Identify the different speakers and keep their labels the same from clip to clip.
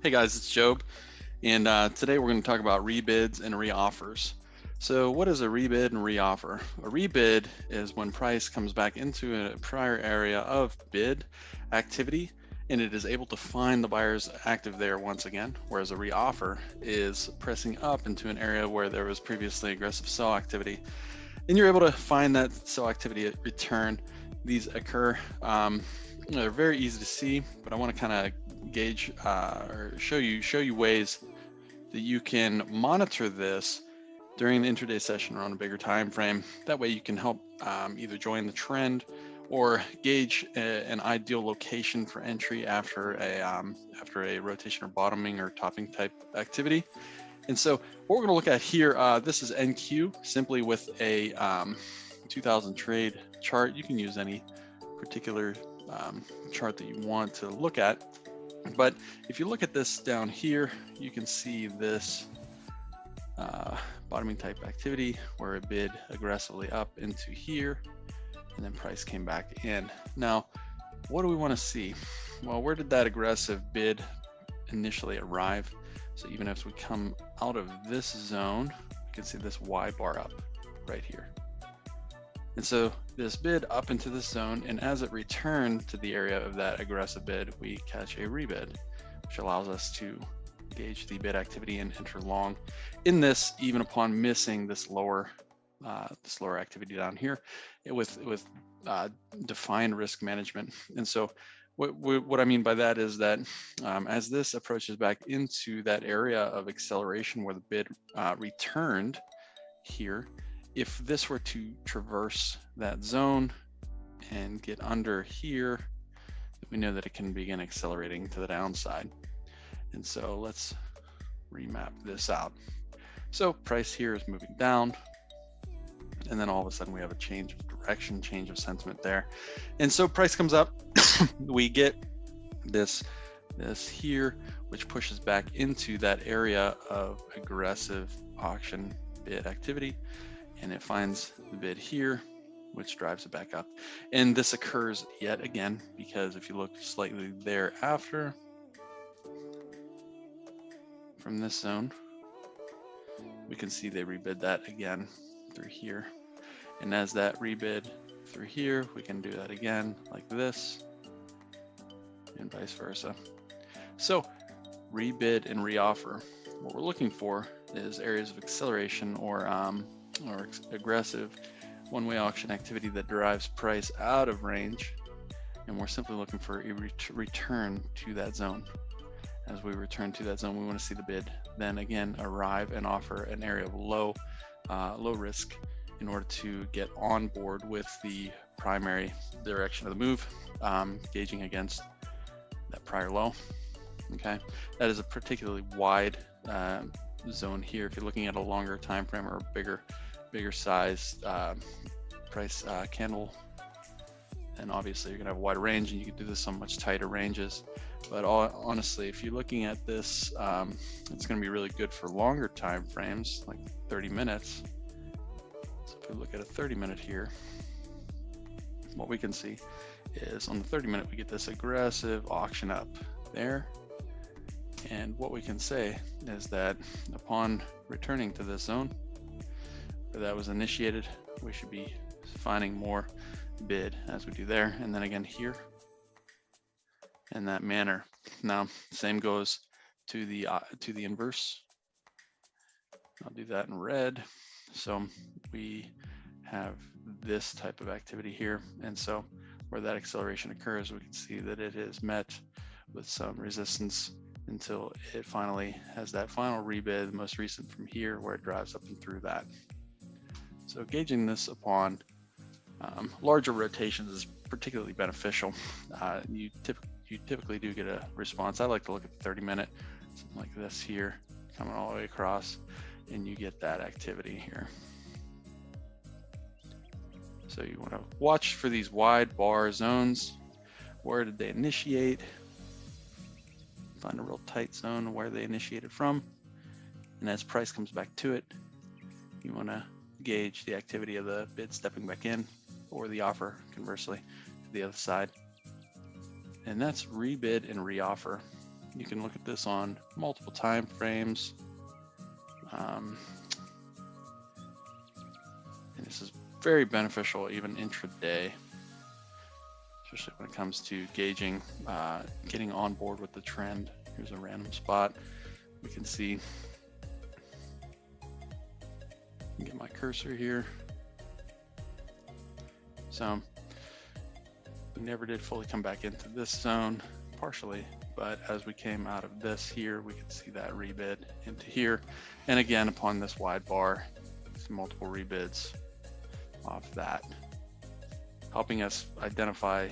Speaker 1: Hey guys, it's Job, and today we're going to talk about rebids and reoffers. So, what is a rebid and reoffer? A rebid is when price comes back into a prior area of bid activity and it is able to find the buyers active there once again, whereas a reoffer is pressing up into an area where there was previously aggressive sell activity and you're able to find that sell activity at return. These occur, they're very easy to see, but I want to kind of gauge or show you ways that you can monitor this during the intraday session or on a bigger time frame. That way you can help either join the trend or gauge an ideal location for entry after a rotation or bottoming or topping type activity. And so what we're going to look at here, this is NQ simply with a 2000 trade chart. You can use any particular chart that you want to look at. But if you look at this down here, you can see this bottoming type activity where it bid aggressively up into here and then price came back in. Now, what do we want to see? Well, where did that aggressive bid initially arrive? So even if we come out of this zone, we can see this Y bar up right here. And so this bid up into this zone, and as it returned to the area of that aggressive bid, we catch a rebid, which allows us to gauge the bid activity and enter long in this, even upon missing this lower activity down here with defined risk management. And so what I mean by that is that as this approaches back into that area of acceleration where the bid returned here, if this were to traverse that zone and get under here, we know that it can begin accelerating to the downside. And so let's remap this out. So price here is moving down, and then all of a sudden we have a change of direction, change of sentiment there. And so price comes up, we get this here, which pushes back into that area of aggressive auction bid activity, and it finds the bid here, which drives it back up. And this occurs yet again, because if you look slightly thereafter from this zone, we can see they rebid that again through here. And as that rebid through here, we can do that again like this, and vice versa. So rebid and reoffer, what we're looking for is areas of acceleration or aggressive one-way auction activity that drives price out of range, and we're simply looking for a return to that zone. As we return to that zone, we want to see the bid then again arrive and offer an area of low risk in order to get on board with the primary direction of the move, gauging against that prior low. Okay, that is a particularly wide zone here. If you're looking at a longer time frame or a bigger size price candle, and obviously you're gonna have a wider range, and you can do this on much tighter ranges. But honestly, if you're looking at this, it's gonna be really good for longer time frames, like 30 minutes. So if we look at a 30-minute here, what we can see is on the 30-minute, we get this aggressive auction up there. And what we can say is that upon returning to this zone where that was initiated, we should be finding more bid as we do there, and then again here in that manner. Now, same goes to the inverse. I'll do that in red. So we have this type of activity here, and so where that acceleration occurs, we can see that it is met with some resistance until it finally has that final rebid, the most recent from here, where it drives up and through that. So gauging this upon larger rotations is particularly beneficial. You typically do get a response. I like to look at the 30-minute, something like this here, coming all the way across, and you get that activity here. So you want to watch for these wide bar zones. Where did they initiate? Find a real tight zone where they initiated from. And as price comes back to it, you want to gauge the activity of the bid stepping back in, or the offer conversely to the other side. And that's rebid and reoffer. You can look at this on multiple time frames. And this is very beneficial even intraday, especially when it comes to gauging, getting on board with the trend. Here's a random spot. We can see, get my cursor here. So we never did fully come back into this zone, partially, but as we came out of this here, we could see that rebid into here. And again, upon this wide bar, multiple rebids off that, helping us identify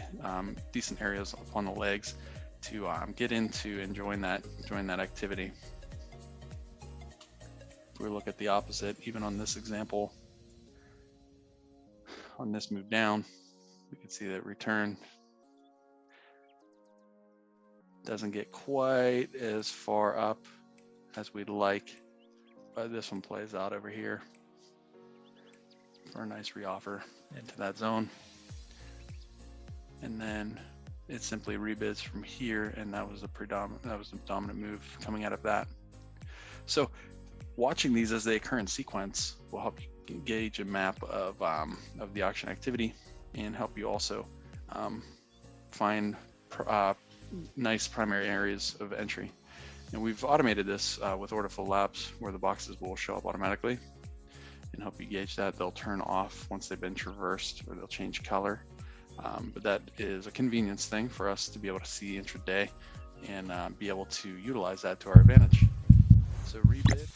Speaker 1: decent areas upon the legs to get into enjoying that activity. If we look at the opposite, even on this example, on this move down, we can see that return doesn't get quite as far up as we'd like, but this one plays out over here for a nice reoffer into that zone. And then it simply rebids from here, and that was the dominant move coming out of that. So watching these as they occur in sequence will help you gauge a map of the auction activity and help you also find nice primary areas of entry. And we've automated this with OrderFlow Labs, where the boxes will show up automatically and help you gauge that. They'll turn off once they've been traversed, or they'll change color. But that is a convenience thing for us to be able to see intraday and be able to utilize that to our advantage. So rebid.